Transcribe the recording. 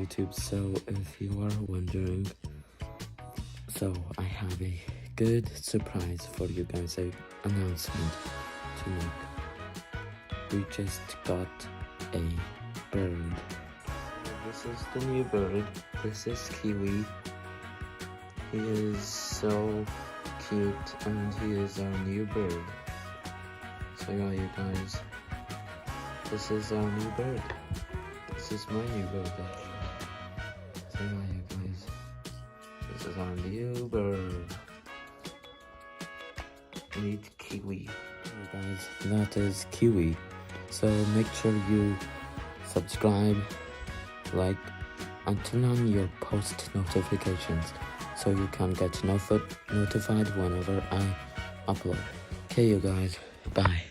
YouTube. So if you are wondering, so I have a good surprise for you guys, an announcement to make. We just got a bird. This is the new bird. This is Kiwi. He is so cute and he is our new bird. So yeah, you guys, this is our new bird. This is my new bird actually. So yeah, you guys, this is our new bird. Meet Kiwi. You guys, that is Kiwi. So make sure you subscribe, like, and turn on your post notifications so you can get notified whenever I upload. Okay, you guys, bye.